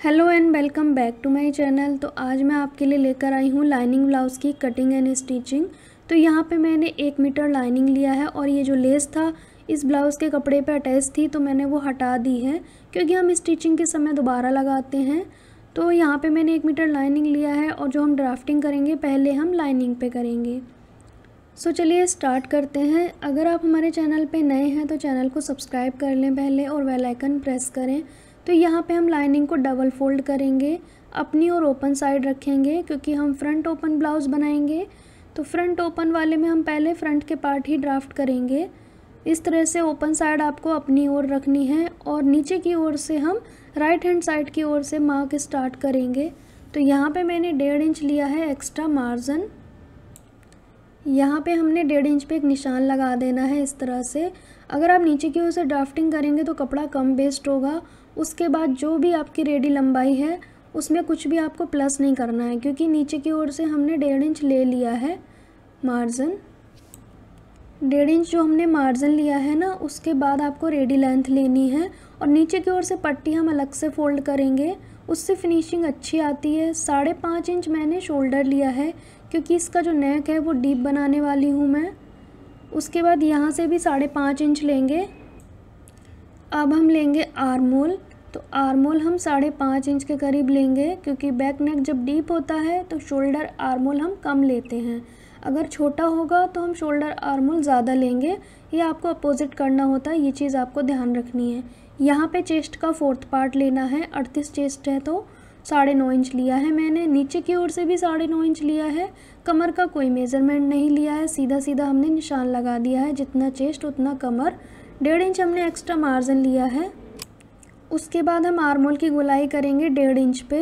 Hello and welcome back to my channel. तो आज मैं आपके लिए लेकर आई हूँ लाइनिंग ब्लाउज़ की कटिंग एंड स्टिचिंग। तो यहाँ पे मैंने 1 मीटर लाइनिंग लिया है और ये जो लेस था इस ब्लाउज़ के कपड़े पे अटैच थी तो मैंने वो हटा दी है क्योंकि हम स्टिचिंग के समय दोबारा लगाते हैं। तो यहाँ पे मैंने 1 मीटर लाइनिंग लिया है और जो हम ड्राफ्टिंग करेंगे पहले हम लाइनिंग पे करेंगे। सो चलिए स्टार्ट करते हैं। अगर आप हमारे चैनल पे नए हैं तो चैनल को सब्सक्राइब कर लें पहले और बेल आइकन प्रेस करें। तो यहाँ पे हम लाइनिंग को डबल फोल्ड करेंगे, अपनी और ओपन साइड रखेंगे क्योंकि हम फ्रंट ओपन ब्लाउज़ बनाएंगे। तो फ्रंट ओपन वाले में हम पहले फ्रंट के पार्ट ही ड्राफ्ट करेंगे। इस तरह से ओपन साइड आपको अपनी ओर रखनी है और नीचे की ओर से हम राइट हैंड साइड की ओर से मार्क स्टार्ट करेंगे। तो यहाँ पे मैंने 1.5 इंच लिया है एक्स्ट्रा मार्जिन। यहाँ पे हमने 1.5 इंच पे एक निशान लगा देना है इस तरह से। अगर आप नीचे की ओर से ड्राफ्टिंग करेंगे तो कपड़ा कम वेस्ट होगा। उसके बाद जो भी आपकी रेडी लंबाई है उसमें कुछ भी आपको प्लस नहीं करना है क्योंकि नीचे की ओर से हमने 1.5 इंच ले लिया है मार्जिन। 1.5 इंच जो हमने मार्जिन लिया है ना, उसके बाद आपको रेडी लेंथ लेनी है और नीचे की ओर से पट्टी हम अलग से फोल्ड करेंगे, उससे फिनिशिंग अच्छी आती है। 5.5 इंच मैंने शोल्डर लिया है क्योंकि इसका जो नेक है वो डीप बनाने वाली हूँ मैं। उसके बाद यहाँ से भी 5.5 इंच लेंगे। अब हम लेंगे आर्म होल। तो आर्म होल हम 5.5 इंच के करीब लेंगे क्योंकि बैक नेक जब डीप होता है तो शोल्डर आर्म होल हम कम लेते हैं। अगर छोटा होगा तो हम शोल्डर आर्म होल ज़्यादा लेंगे। ये आपको अपोजिट करना होता है, ये चीज़ आपको ध्यान रखनी है। यहाँ पे चेस्ट का 4th पार्ट लेना है। 38 चेस्ट है तो 9.5 इंच लिया है मैंने। नीचे की ओर से भी 9.5 इंच लिया है। कमर का कोई मेज़रमेंट नहीं लिया है, सीधा सीधा हमने निशान लगा दिया है, जितना चेस्ट उतना कमर। 1.5 इंच हमने एक्स्ट्रा मार्जिन लिया है। उसके बाद हम आर्म होल की गोलाई करेंगे 1.5 इंच पे।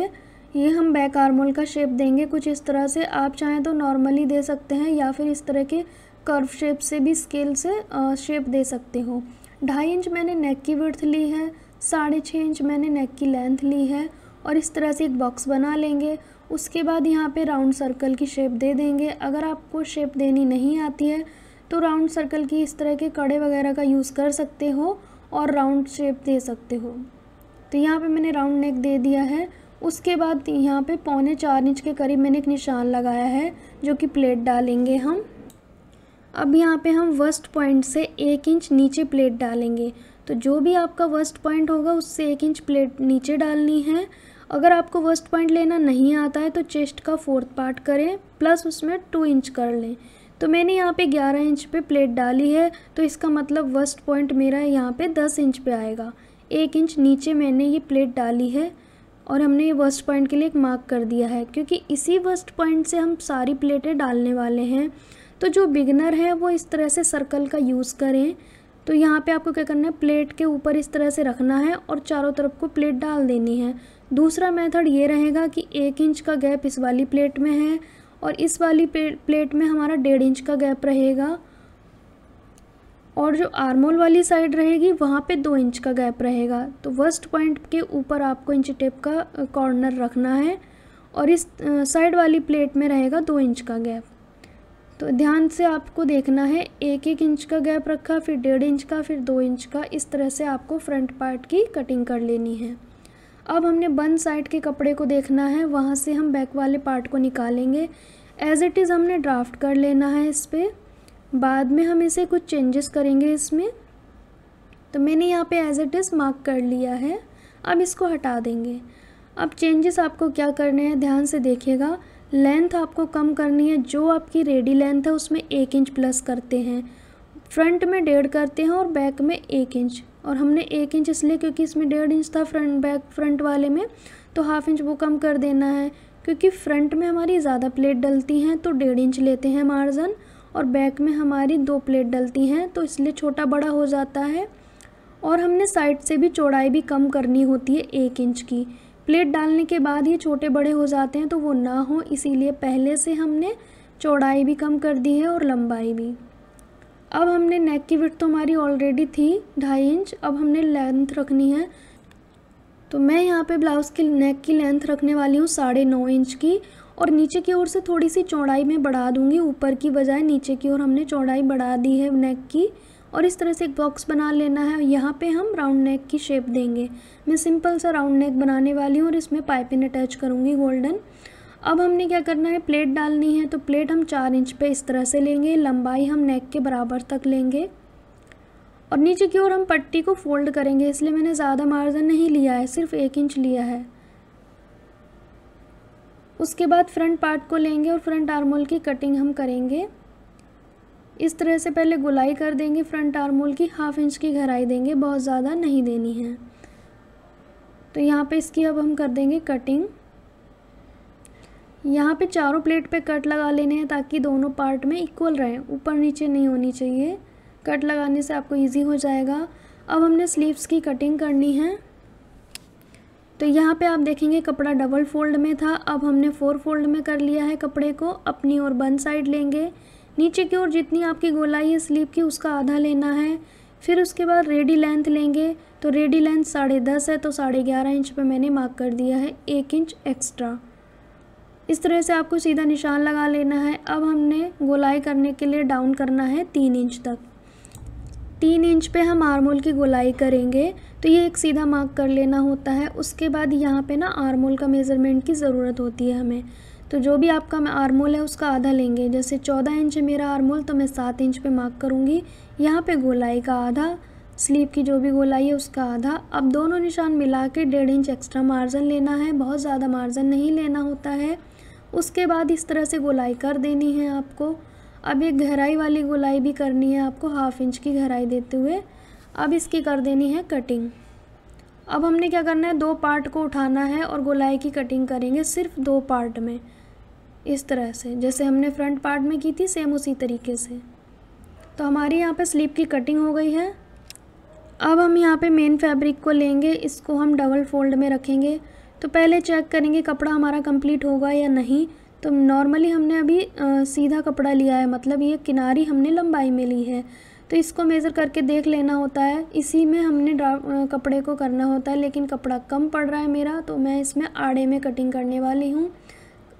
ये हम बैक आर्म होल का शेप देंगे कुछ इस तरह से। आप चाहें तो नॉर्मली दे सकते हैं या फिर इस तरह के कर्व शेप से भी स्केल से शेप दे सकते हो। 2.5 इंच मैंने नेक की विड्थ ली है, 6.5 इंच मैंने नेक की लेंथ ली है और इस तरह से एक बॉक्स बना लेंगे। उसके बाद यहाँ पे राउंड सर्कल की शेप दे देंगे। अगर आपको शेप देनी नहीं आती है तो राउंड सर्कल की इस तरह के कड़े वगैरह का यूज़ कर सकते हो और राउंड शेप दे सकते हो। तो यहाँ पे मैंने राउंड नेक दे दिया है। उसके बाद यहाँ पे 3.25 इंच के करीब मैंने एक निशान लगाया है जो कि प्लेट डालेंगे हम। अब यहाँ पे हम वस्ट पॉइंट से 1 इंच नीचे प्लेट डालेंगे। तो जो भी आपका वस्ट पॉइंट होगा उससे 1 इंच प्लेट नीचे डालनी है। अगर आपको वस्ट पॉइंट लेना नहीं आता है तो चेस्ट का 4th पार्ट करें प्लस उसमें 2 इंच कर लें। तो मैंने यहाँ पे 11 इंच पे प्लेट डाली है तो इसका मतलब वस्ट पॉइंट मेरा यहाँ पे 10 इंच पे आएगा। 1 इंच नीचे मैंने ये प्लेट डाली है और हमने ये वस्ट पॉइंट के लिए एक मार्क कर दिया है क्योंकि इसी वस्ट पॉइंट से हम सारी प्लेटें डालने वाले हैं। तो जो बिगनर है वो इस तरह से सर्कल का यूज़ करें। तो यहाँ पे आपको क्या करना है, प्लेट के ऊपर इस तरह से रखना है और चारों तरफ को प्लेट डाल देनी है। दूसरा मेथड ये रहेगा कि 1 इंच का गैप इस वाली प्लेट में है और इस वाली प्लेट में हमारा 1.5 इंच का गैप रहेगा और जो आर्म होल वाली साइड रहेगी वहाँ पे 2 इंच का गैप रहेगा। तो वस्ट पॉइंट के ऊपर आपको इंची टेप का कॉर्नर रखना है और इस साइड वाली प्लेट में रहेगा 2 इंच का गैप। तो ध्यान से आपको देखना है, 1-1 इंच का गैप रखा, फिर 1.5 इंच का, फिर 2 इंच का। इस तरह से आपको फ्रंट पार्ट की कटिंग कर लेनी है। अब हमने बंद साइड के कपड़े को देखना है, वहाँ से हम बैक वाले पार्ट को निकालेंगे। एज़ इट इज़ हमने ड्राफ्ट कर लेना है इस पर। बाद में हम इसे कुछ चेंजेस करेंगे इसमें। तो मैंने यहाँ पे एज़ इट इज़ मार्क कर लिया है। अब इसको हटा देंगे। अब चेंजेस आपको क्या करने हैं, ध्यान से देखिएगा। लेंथ आपको कम करनी है। जो आपकी रेडी लेंथ है उसमें 1 इंच प्लस करते हैं, फ्रंट में 1.5 करते हैं और बैक में 1 इंच। और हमने 1 इंच इसलिए क्योंकि इसमें 1.5 इंच था फ्रंट वाले में, तो 1/2 इंच वो कम कर देना है क्योंकि फ्रंट में हमारी ज़्यादा प्लेट डलती हैं तो 1.5 इंच लेते हैं मार्जिन और बैक में हमारी 2 प्लेट डलती हैं तो इसलिए छोटा बड़ा हो जाता है। और हमने साइड से भी चौड़ाई भी कम करनी होती है 1 इंच की। प्लेट डालने के बाद ये छोटे बड़े हो जाते हैं तो वो ना हो, इसीलिए पहले से हमने चौड़ाई भी कम कर दी है और लंबाई भी। अब हमने नेक की विड्थ तो हमारी ऑलरेडी थी 2.5 इंच। अब हमने लेंथ रखनी है। तो मैं यहाँ पे ब्लाउज़ की नेक की लेंथ रखने वाली हूँ 9.5 इंच की और नीचे की ओर से थोड़ी सी चौड़ाई में बढ़ा दूँगी। ऊपर की बजाय नीचे की ओर हमने चौड़ाई बढ़ा दी है नेक की और इस तरह से एक बॉक्स बना लेना है। यहाँ पे हम राउंड नेक की शेप देंगे। मैं सिंपल सा राउंड नेक बनाने वाली हूँ और इसमें पाइपिंग अटैच करूँगी गोल्डन। अब हमने क्या करना है, प्लेट डालनी है। तो प्लेट हम 4 इंच पे इस तरह से लेंगे, लंबाई हम नेक के बराबर तक लेंगे और नीचे की ओर हम पट्टी को फोल्ड करेंगे, इसलिए मैंने ज़्यादा मार्जिन नहीं लिया है, सिर्फ 1 इंच लिया है। उसके बाद फ्रंट पार्ट को लेंगे और फ्रंट आर्मोल की कटिंग हम करेंगे। इस तरह से पहले गोलाई कर देंगे, फ्रंट आर्मोल की 1/2 इंच की गहराई देंगे, बहुत ज़्यादा नहीं देनी है। तो यहाँ पे इसकी अब हम कर देंगे कटिंग। यहाँ पे चारों प्लेट पे कट लगा लेने हैं ताकि दोनों पार्ट में इक्वल रहें, ऊपर नीचे नहीं होनी चाहिए। कट लगाने से आपको इजी हो जाएगा। अब हमने स्लीव्स की कटिंग करनी है। तो यहाँ पे आप देखेंगे कपड़ा डबल फोल्ड में था, अब हमने 4 फोल्ड में कर लिया है कपड़े को। अपनी ओर बंद साइड लेंगे, नीचे की ओर जितनी आपकी गोलाई है स्लीव की उसका आधा लेना है। फिर उसके बाद रेडी लेंथ लेंगे। तो रेडी लेंथ 10.5 है, तो 11.5 इंच पे मैंने मार्क कर दिया है, 1 इंच एक्स्ट्रा। इस तरह से आपको सीधा निशान लगा लेना है। अब हमने गोलाई करने के लिए डाउन करना है 3 इंच तक। 3 इंच पे हम आर्मोल की गोलाई करेंगे, तो ये एक सीधा मार्क कर लेना होता है। उसके बाद यहाँ पे ना आर्मोल का मेज़रमेंट की ज़रूरत होती है हमें। तो जो भी आपका आर्मोल है उसका आधा लेंगे। जैसे 14 इंच है मेरा आर्मोल, तो मैं 7 इंच पे मार्क करूँगी। यहाँ पे गोलाई का आधा, स्लीव की जो भी गोलाई है उसका आधा। अब दोनों निशान मिला के 1.5 इंच एक्स्ट्रा मार्जिन लेना है, बहुत ज़्यादा मार्जिन नहीं लेना होता है। उसके बाद इस तरह से गोलाई कर देनी है आपको। अब एक गहराई वाली गोलाई भी करनी है आपको, 1/2 इंच की गहराई देते हुए। अब इसकी कर देनी है कटिंग। अब हमने क्या करना है, 2 पार्ट को उठाना है और गोलाई की कटिंग करेंगे सिर्फ 2 पार्ट में, इस तरह से जैसे हमने फ्रंट पार्ट में की थी, सेम उसी तरीके से। तो हमारी यहाँ पे स्लीव की कटिंग हो गई है। अब हम यहाँ पे मेन फैब्रिक को लेंगे, इसको हम डबल फोल्ड में रखेंगे। तो पहले चेक करेंगे कपड़ा हमारा कंप्लीट होगा या नहीं। तो नॉर्मली हमने अभी सीधा कपड़ा लिया है, मतलब ये किनारी हमने लंबाई में ली है, तो इसको मेज़र करके देख लेना होता है। इसी में हमने कपड़े को करना होता है, लेकिन कपड़ा कम पड़ रहा है मेरा, तो मैं इसमें आड़े में कटिंग करने वाली हूँ।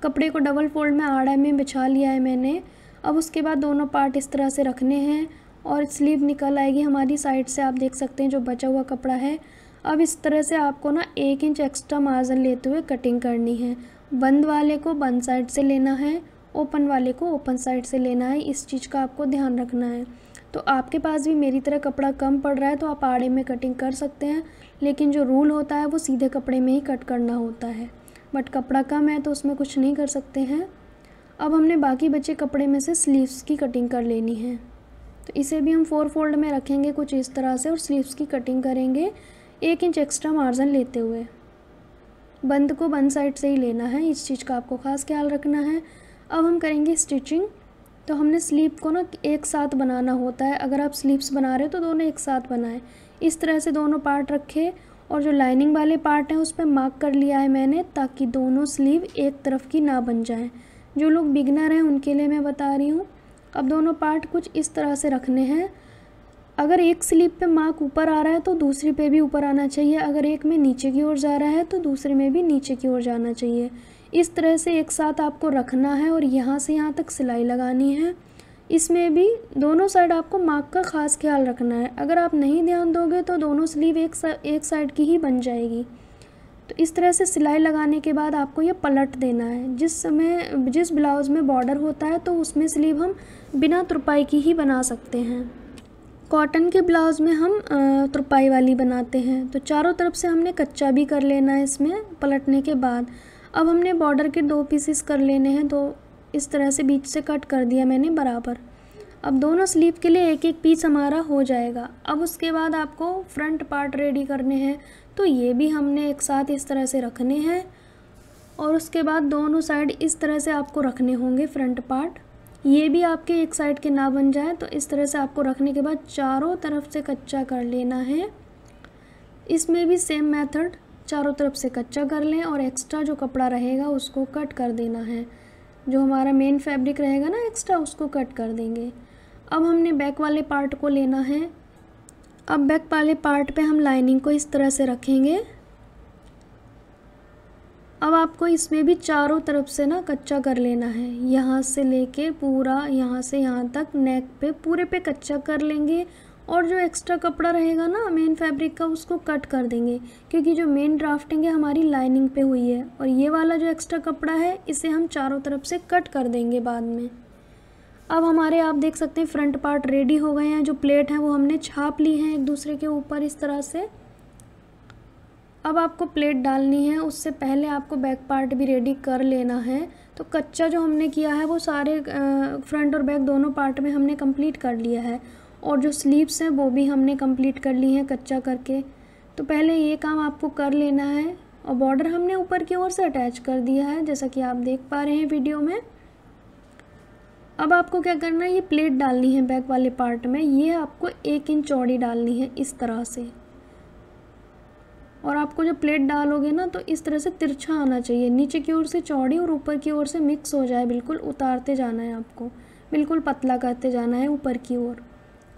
कपड़े को डबल फोल्ड में आड़े में बिछा लिया है मैंने। अब उसके बाद दोनों पार्ट इस तरह से रखने हैं और स्लीव निकल आएगी हमारी साइड से, आप देख सकते हैं जो बचा हुआ कपड़ा है। अब इस तरह से आपको ना 1 इंच एक्स्ट्रा मार्जिन लेते हुए कटिंग करनी है। बंद वाले को बंद साइड से लेना है, ओपन वाले को ओपन साइड से लेना है, इस चीज़ का आपको ध्यान रखना है। तो आपके पास भी मेरी तरह कपड़ा कम पड़ रहा है तो आप आड़े में कटिंग कर सकते हैं, लेकिन जो रूल होता है वो सीधे कपड़े में ही कट करना होता है। बट कपड़ा कम है तो उसमें कुछ नहीं कर सकते हैं। अब हमने बाकी बचे कपड़े में से स्लीव्स की कटिंग कर लेनी है। तो इसे भी हम 4 फोल्ड में रखेंगे कुछ इस तरह से और स्लीव्स की कटिंग करेंगे 1 इंच एक्स्ट्रा मार्जिन लेते हुए। बंद को बंद साइड से ही लेना है, इस चीज़ का आपको ख़ास ख्याल रखना है। अब हम करेंगे स्टिचिंग। तो हमने स्लीव को ना एक साथ बनाना होता है, अगर आप स्लीव्स बना रहे हो तो दोनों एक साथ बनाएं। इस तरह से दोनों पार्ट रखे और जो लाइनिंग वाले पार्ट हैं उस पर मार्क कर लिया है मैंने, ताकि दोनों स्लीव एक तरफ की ना बन जाएं। जो लोग बिगनर हैं उनके लिए मैं बता रही हूँ। अब दोनों पार्ट कुछ इस तरह से रखने हैं। अगर एक स्लीव पे मार्क ऊपर आ रहा है तो दूसरी पे भी ऊपर आना चाहिए, अगर एक में नीचे की ओर जा रहा है तो दूसरे में भी नीचे की ओर जाना चाहिए। इस तरह से एक साथ आपको रखना है और यहाँ से यहाँ तक सिलाई लगानी है। इसमें भी दोनों साइड आपको मार्क का ख़ास ख्याल रखना है, अगर आप नहीं ध्यान दोगे तो दोनों स्लीव एक साइड की ही बन जाएगी। तो इस तरह से सिलाई लगाने के बाद आपको ये पलट देना है। जिस ब्लाउज़ में बॉर्डर होता है तो उसमें स्लीव हम बिना तुरपाई की ही बना सकते हैं। कॉटन के ब्लाउज़ में हम तुरपाई वाली बनाते हैं। तो चारों तरफ से हमने कच्चा भी कर लेना है इसमें पलटने के बाद। अब हमने बॉर्डर के 2 पीसेस कर लेने हैं, तो इस तरह से बीच से कट कर दिया मैंने बराबर। अब दोनों स्लीव के लिए एक एक पीस हमारा हो जाएगा। अब उसके बाद आपको फ्रंट पार्ट रेडी करने हैं, तो ये भी हमने एक साथ इस तरह से रखने हैं और उसके बाद दोनों साइड इस तरह से आपको रखने होंगे फ्रंट पार्ट। ये भी आपके एक साइड के ना बन जाए, तो इस तरह से आपको रखने के बाद चारों तरफ से कच्चा कर लेना है। इसमें भी सेम मेथड, चारों तरफ से कच्चा कर लें और एक्स्ट्रा जो कपड़ा रहेगा उसको कट कर देना है। जो हमारा मेन फैब्रिक रहेगा ना एक्स्ट्रा, उसको कट कर देंगे। अब हमने बैक वाले पार्ट को लेना है। अब बैक वाले पार्ट पे हम लाइनिंग को इस तरह से रखेंगे। अब आपको इसमें भी चारों तरफ से ना कच्चा कर लेना है, यहाँ से लेके पूरा यहाँ से यहाँ तक नेक पे पूरे पे कच्चा कर लेंगे और जो एक्स्ट्रा कपड़ा रहेगा ना मेन फैब्रिक का उसको कट कर देंगे, क्योंकि जो मेन ड्राफ्टिंग है हमारी लाइनिंग पे हुई है और ये वाला जो एक्स्ट्रा कपड़ा है इसे हम चारों तरफ से कट कर देंगे बाद में। अब हमारे आप देख सकते हैं फ्रंट पार्ट रेडी हो गए हैं। जो प्लेट हैं वो हमने छाप ली हैं एक दूसरे के ऊपर इस तरह से। अब आपको प्लेट डालनी है, उससे पहले आपको बैक पार्ट भी रेडी कर लेना है। तो कच्चा जो हमने किया है वो सारे फ्रंट और बैक दोनों पार्ट में हमने कंप्लीट कर लिया है, और जो स्लीव्स हैं वो भी हमने कंप्लीट कर ली हैं कच्चा करके। तो पहले ये काम आपको कर लेना है, और बॉर्डर हमने ऊपर की ओर से अटैच कर दिया है जैसा कि आप देख पा रहे हैं वीडियो में। अब आपको क्या करना है, ये प्लेट डालनी है बैक वाले पार्ट में। ये आपको 1 इंच चौड़ी डालनी है इस तरह से, और आपको जब प्लेट डालोगे ना तो इस तरह से तिरछा आना चाहिए, नीचे की ओर से चौड़ी और ऊपर की ओर से मिक्स हो जाए। बिल्कुल उतारते जाना है आपको, बिल्कुल पतला करते जाना है ऊपर की ओर,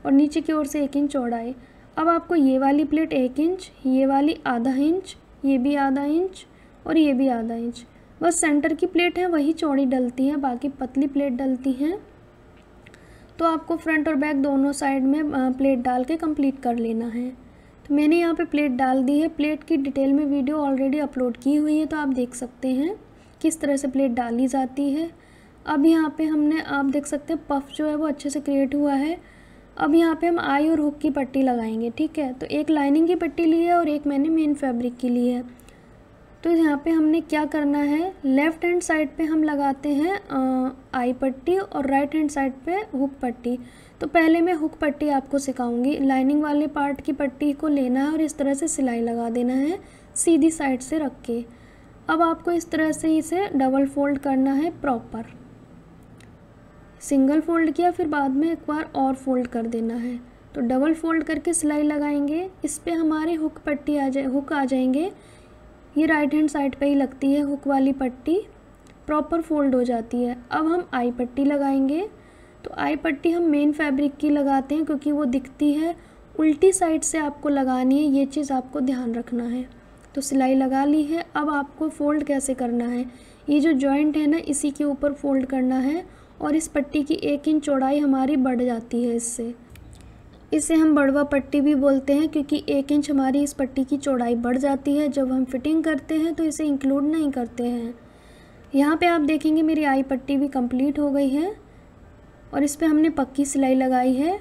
और नीचे की ओर से 1 इंच चौड़ाई। अब आपको ये वाली प्लेट 1 इंच, ये वाली आधा इंच, ये भी आधा इंच और ये भी आधा इंच, बस सेंटर की प्लेट है वही चौड़ी डलती है, बाकी पतली प्लेट डलती हैं। तो आपको फ्रंट और बैक दोनों साइड में प्लेट डाल के कंप्लीट कर लेना है। तो मैंने यहाँ पे प्लेट डाल दी है। प्लेट की डिटेल में वीडियो ऑलरेडी अपलोड की हुई है, तो आप देख सकते हैं किस तरह से प्लेट डाली जाती है। अब यहाँ पे हमने आप देख सकते हैं पफ जो है वो अच्छे से क्रिएट हुआ है। अब यहाँ पे हम आई और हुक की पट्टी लगाएंगे, ठीक है। तो एक लाइनिंग की पट्टी ली है और एक मैंने मेन फैब्रिक की ली है। तो यहाँ पे हमने क्या करना है, लेफ़्ट हैंड साइड पे हम लगाते हैं आई पट्टी और राइट हैंड साइड पे हुक पट्टी। तो पहले मैं हुक पट्टी आपको सिखाऊंगी। लाइनिंग वाले पार्ट की पट्टी को लेना है और इस तरह से सिलाई लगा देना है सीधी साइड से रख के। अब आपको इस तरह से इसे डबल फोल्ड करना है प्रॉपर। सिंगल फोल्ड किया, फिर बाद में एक बार और फोल्ड कर देना है। तो डबल फोल्ड करके सिलाई लगाएंगे। इस पर हमारे हुक पट्टी हुक आ जाएंगे। ये राइट हैंड साइड पे ही लगती है हुक वाली पट्टी, प्रॉपर फोल्ड हो जाती है। अब हम आई पट्टी लगाएंगे। तो आई पट्टी हम मेन फैब्रिक की लगाते हैं क्योंकि वो दिखती है, उल्टी साइड से आपको लगानी है, ये चीज़ आपको ध्यान रखना है। तो सिलाई लगा ली है। अब आपको फ़ोल्ड कैसे करना है, ये जो जॉइंट है ना इसी के ऊपर फोल्ड करना है, और इस पट्टी की 1 इंच चौड़ाई हमारी बढ़ जाती है इससे। इसे हम बढ़वा पट्टी भी बोलते हैं क्योंकि 1 इंच हमारी इस पट्टी की चौड़ाई बढ़ जाती है। जब हम फिटिंग करते हैं तो इसे इंक्लूड नहीं करते हैं। यहाँ पे आप देखेंगे मेरी आई पट्टी भी कंप्लीट हो गई है, और इस पे हमने पक्की सिलाई लगाई है।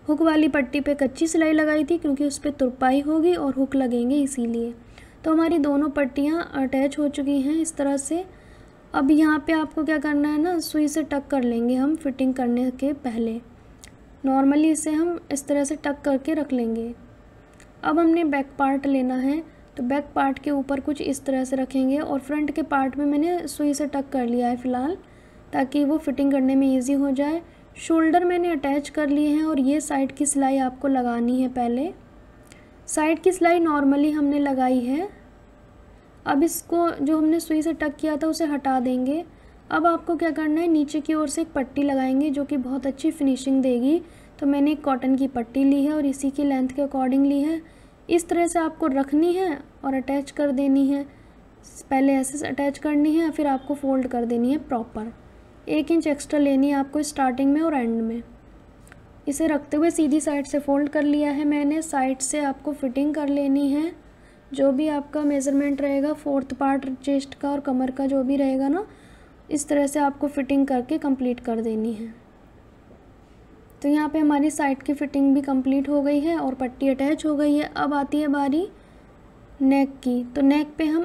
हुक वाली पट्टी पे कच्ची सिलाई लगाई थी क्योंकि उस पर तुरपाई होगी और हुक लगेंगे इसीलिए। तो हमारी दोनों पट्टियाँ अटैच हो चुकी हैं इस तरह से। अब यहाँ पे आपको क्या करना है ना, सुई से टक कर लेंगे हम फिटिंग करने के पहले। नॉर्मली इसे हम इस तरह से टक करके रख लेंगे। अब हमने बैक पार्ट लेना है, तो बैक पार्ट के ऊपर कुछ इस तरह से रखेंगे, और फ्रंट के पार्ट में मैंने सुई से टक कर लिया है फ़िलहाल, ताकि वो फिटिंग करने में इजी हो जाए। शोल्डर मैंने अटैच कर लिए हैं, और ये साइड की सिलाई आपको लगानी है पहले। साइड की सिलाई नॉर्मली हमने लगाई है। अब इसको जो हमने सुई से टक किया था उसे हटा देंगे। अब आपको क्या करना है, नीचे की ओर से एक पट्टी लगाएंगे जो कि बहुत अच्छी फिनिशिंग देगी। तो मैंने एक कॉटन की पट्टी ली है और इसी की लेंथ के अकॉर्डिंग ली है। इस तरह से आपको रखनी है और अटैच कर देनी है। पहले ऐसे से अटैच करनी है, फिर आपको फोल्ड कर देनी है प्रॉपर। 1 इंच एक्स्ट्रा लेनी है आपको स्टार्टिंग में और एंड में। इसे रखते हुए सीधी साइड से फोल्ड कर लिया है मैंने। साइड से आपको फिटिंग कर लेनी है। जो भी आपका मेज़रमेंट रहेगा, 4th पार्ट चेस्ट का और कमर का जो भी रहेगा ना, इस तरह से आपको फिटिंग करके कंप्लीट कर देनी है। तो यहाँ पे हमारी साइड की फिटिंग भी कंप्लीट हो गई है और पट्टी अटैच हो गई है। अब आती है बारी नेक की। तो नेक पे हम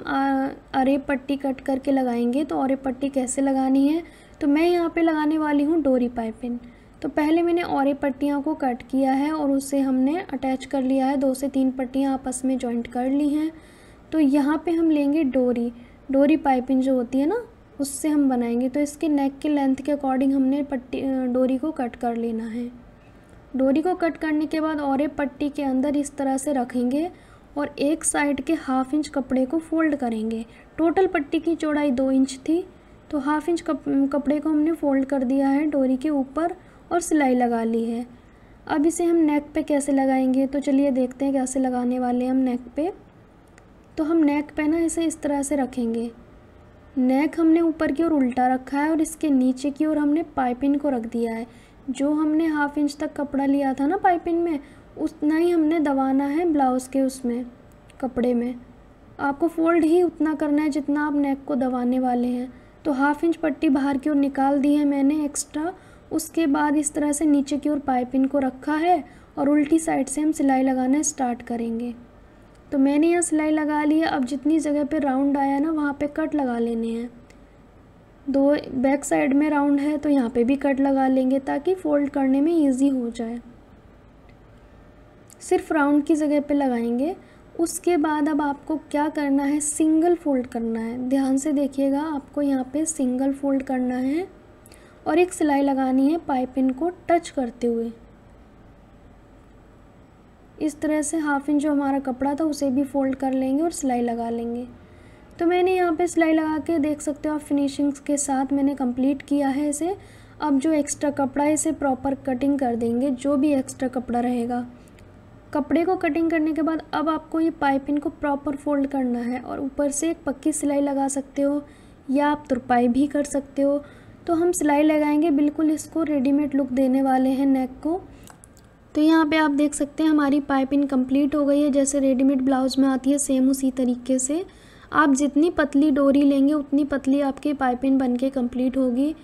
अरेब पट्टी कट करके लगाएंगे। तो अरेब पट्टी कैसे लगानी है, तो मैं यहाँ पे लगाने वाली हूँ डोरी पाइपिंग। तो पहले मैंने अरेब पट्टियों को कट किया है और उसे हमने अटैच कर लिया है। 2 से 3 पट्टियाँ आपस में जॉइंट कर ली हैं। तो यहाँ पे हम लेंगे डोरी पाइपिंग जो होती है ना, उससे हम बनाएंगे। तो इसके नेक के लेंथ के अकॉर्डिंग हमने डोरी को कट कर लेना है। डोरी को कट करने के बाद अरेब पट्टी के अंदर इस तरह से रखेंगे और एक साइड के 1/2 इंच कपड़े को फोल्ड करेंगे। टोटल पट्टी की चौड़ाई 2 इंच थी, तो 1/2 इंच कपड़े को हमने फोल्ड कर दिया है डोरी के ऊपर और सिलाई लगा ली है। अब इसे हम नेक पे कैसे लगाएंगे, तो चलिए देखते हैं कैसे लगाने वाले हैं हम नेक पे। तो हम नेक पे ना इसे इस तरह से रखेंगे। नेक हमने ऊपर की ओर उल्टा रखा है और इसके नीचे की ओर हमने पाइपिंग को रख दिया है। जो हमने 1/2 इंच तक कपड़ा लिया था ना पाइपिंग में, उतना ही हमने दबाना है ब्लाउज़ के उसमें कपड़े में। आपको फ़ोल्ड ही उतना करना है जितना आप नेक को दबाने वाले हैं। तो 1/2 इंच पट्टी बाहर की ओर निकाल दी है मैंने एक्स्ट्रा। उसके बाद इस तरह से नीचे की ओर पाइपिंग को रखा है और उल्टी साइड से हम सिलाई लगाना स्टार्ट करेंगे। तो मैंने यहाँ सिलाई लगा ली है। अब जितनी जगह पे राउंड आया ना वहाँ पे कट लगा लेने हैं। 2 बैक साइड में राउंड है तो यहाँ पे भी कट लगा लेंगे ताकि फ़ोल्ड करने में ईजी हो जाए। सिर्फ राउंड की जगह पे लगाएंगे। उसके बाद अब आपको क्या करना है, सिंगल फ़ोल्ड करना है। ध्यान से देखिएगा, आपको यहाँ पे सिंगल फ़ोल्ड करना है और एक सिलाई लगानी है पाइपिंग को टच करते हुए। इस तरह से 1/2 इंच जो हमारा कपड़ा था उसे भी फ़ोल्ड कर लेंगे और सिलाई लगा लेंगे। तो मैंने यहाँ पे सिलाई लगा के देख सकते हो आप, फिनिशिंग्स के साथ मैंने कंप्लीट किया है इसे। अब जो एक्स्ट्रा कपड़ा है इसे प्रॉपर कटिंग कर देंगे, जो भी एक्स्ट्रा कपड़ा रहेगा। कपड़े को कटिंग करने के बाद अब आपको ये पाइपिंग को प्रॉपर फ़ोल्ड करना है और ऊपर से एक पक्की सिलाई लगा सकते हो या आप तुरपाई भी कर सकते हो। तो हम सिलाई लगाएंगे, बिल्कुल इसको रेडीमेड लुक देने वाले हैं नेक को। तो यहाँ पे आप देख सकते हैं हमारी पाइपिंग कंप्लीट हो गई है, जैसे रेडीमेड ब्लाउज़ में आती है सेम उसी तरीके से। आप जितनी पतली डोरी लेंगे उतनी पतली आपकी पाइपिंग बन के कम्प्लीट होगी।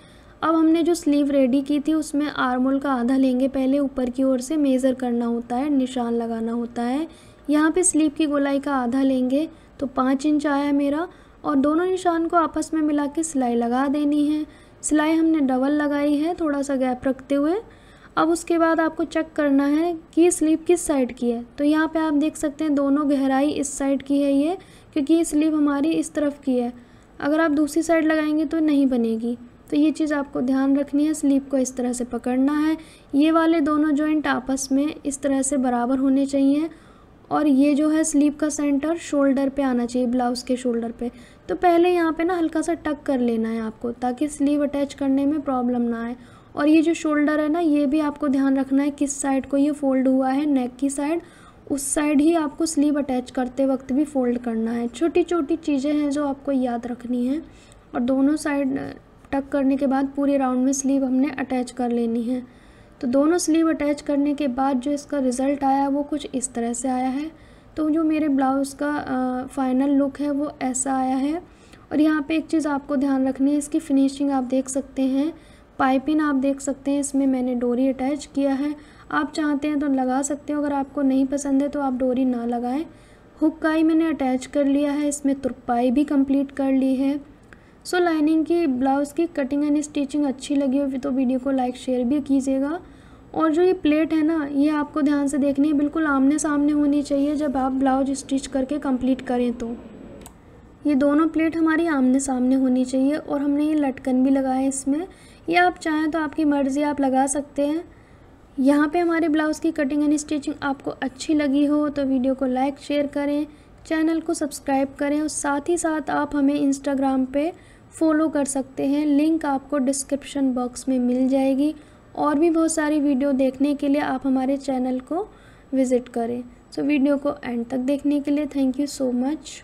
अब हमने जो स्लीव रेडी की थी उसमें आर्म होल का आधा लेंगे, पहले ऊपर की ओर से मेज़र करना होता है, निशान लगाना होता है। यहाँ पे स्लीव की गोलाई का आधा लेंगे तो 5 इंच आया मेरा, और दोनों निशान को आपस में मिला के सिलाई लगा देनी है। सिलाई हमने डबल लगाई है, थोड़ा सा गैप रखते हुए। अब उसके बाद आपको चेक करना है कि स्लीव किस साइड की है। तो यहाँ पे आप देख सकते हैं दोनों गहराई इस साइड की है ये, क्योंकि ये स्लीव हमारी इस तरफ की है। अगर आप दूसरी साइड लगाएंगे तो नहीं बनेगी। तो ये चीज़ आपको ध्यान रखनी है। स्लीव को इस तरह से पकड़ना है, ये वाले दोनों जॉइंट आपस में इस तरह से बराबर होने चाहिए, और ये जो है स्लीव का सेंटर शोल्डर पे आना चाहिए, ब्लाउज़ के शोल्डर पे। तो पहले यहाँ पे ना हल्का सा टक कर लेना है आपको, ताकि स्लीव अटैच करने में प्रॉब्लम ना आए। और ये जो शोल्डर है ना, ये भी आपको ध्यान रखना है किस साइड को ये फ़ोल्ड हुआ है, नेक की साइड, उस साइड ही आपको स्लीव अटैच करते वक्त भी फ़ोल्ड करना है। छोटी छोटी चीज़ें हैं जो आपको याद रखनी है। और दोनों साइड टक करने के बाद पूरे राउंड में स्लीव हमने अटैच कर लेनी है। तो दोनों स्लीव अटैच करने के बाद जो इसका रिज़ल्ट आया वो कुछ इस तरह से आया है। तो जो मेरे ब्लाउज़ का फाइनल लुक है वो ऐसा आया है। और यहाँ पे एक चीज़ आपको ध्यान रखनी है, इसकी फिनिशिंग आप देख सकते हैं, पाइपिंग आप देख सकते हैं, इसमें मैंने डोरी अटैच किया है। आप चाहते हैं तो लगा सकते हो, अगर आपको नहीं पसंद है तो आप डोरी ना लगाएं। हुक काई मैंने अटैच कर लिया है, इसमें तुरपाई भी कंप्लीट कर ली है। सो लाइनिंग की ब्लाउज़ की कटिंग एंड स्टिचिंग अच्छी लगी हो तो वीडियो को लाइक शेयर भी कीजिएगा। और जो ये प्लेट है ना, ये आपको ध्यान से देखनी है, बिल्कुल आमने सामने होनी चाहिए जब आप ब्लाउज स्टिच करके कंप्लीट करें। तो ये दोनों प्लेट हमारी आमने सामने होनी चाहिए। और हमने ये लटकन भी लगाया है इसमें, ये आप चाहें तो आपकी मर्ज़ी, आप लगा सकते हैं। यहाँ पे हमारे ब्लाउज़ की कटिंग एंड स्टिचिंग आपको अच्छी लगी हो तो वीडियो को लाइक शेयर करें, चैनल को सब्सक्राइब करें, और साथ ही साथ आप हमें इंस्टाग्राम पे फॉलो कर सकते हैं। लिंक आपको डिस्क्रिप्शन बॉक्स में मिल जाएगी। और भी बहुत सारी वीडियो देखने के लिए आप हमारे चैनल को विज़िट करें। सो वीडियो को एंड तक देखने के लिए थैंक यू सो मच।